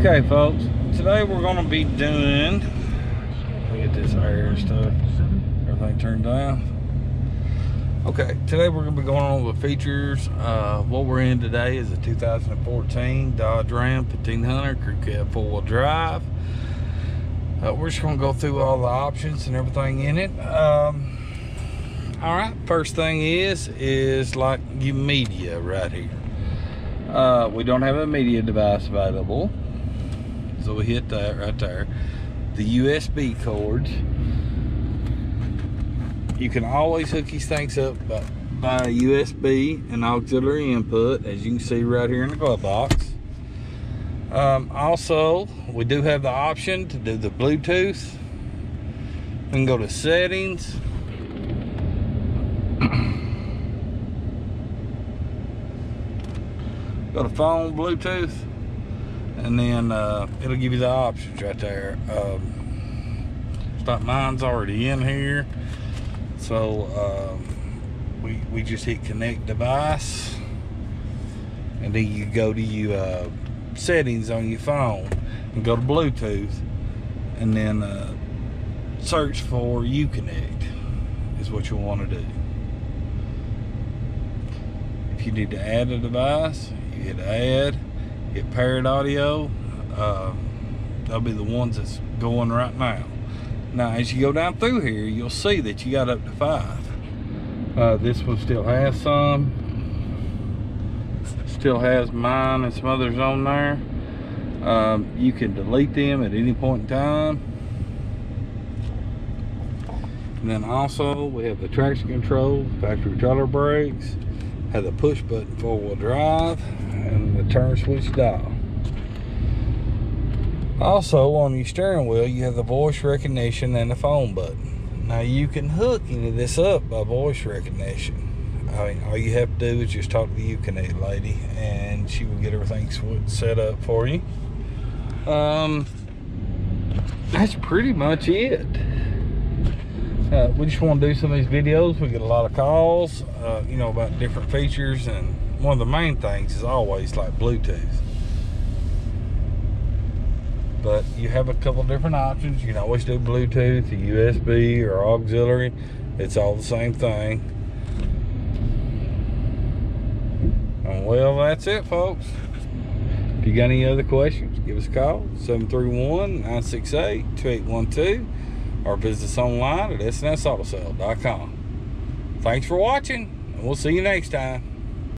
Okay, folks, today we're going to be doing, let me get this air and stuff, everything turned down. Okay, today we're going to be going on with features. What we're in today is a 2014 Dodge Ram 1500 Crew Cab 4-wheel drive. We're just going to go through all the options and everything in it. All right, first thing is like your media right here. We don't have a media device available, so we hit that right there. The USB cords, you can always hook these things up by a USB and auxiliary input, as you can see right here in the glove box. Also, we do have the option to do the Bluetooth. We can go to settings. Go to phone, Bluetooth, and then it'll give you the options right there. Mine's already in here, so we just hit connect device, and then you go to your settings on your phone and go to Bluetooth, and then search for Uconnect is what you want to do. If you need to add a device, you hit add, hit paired audio. That'll be the ones that's going right now. Now, as you go down through here, you'll see that you got up to 5. This one still has some. Still has mine and some others on there. You can delete them at any point in time. And then also we have the traction control, factory trailer brakes, have the push button 4-wheel drive, and the turn switch dial. Also on your steering wheel you have the voice recognition and the phone button. Now you can hook any of this up by voice recognition. I mean, all you have to do is just talk to the Uconnect lady and she will get everything set up for you. That's pretty much it. We just want to do some of these videos. We get a lot of calls, you know, about different features, and one of the main things is always like Bluetooth. But you have a couple different options. You can always do Bluetooth, a USB, or auxiliary. It's all the same thing. And well, that's it, folks. If you got any other questions, give us a call, 731-968-2812, or visit us online at snsautoSale.com. Thanks for watching, and we'll see you next time.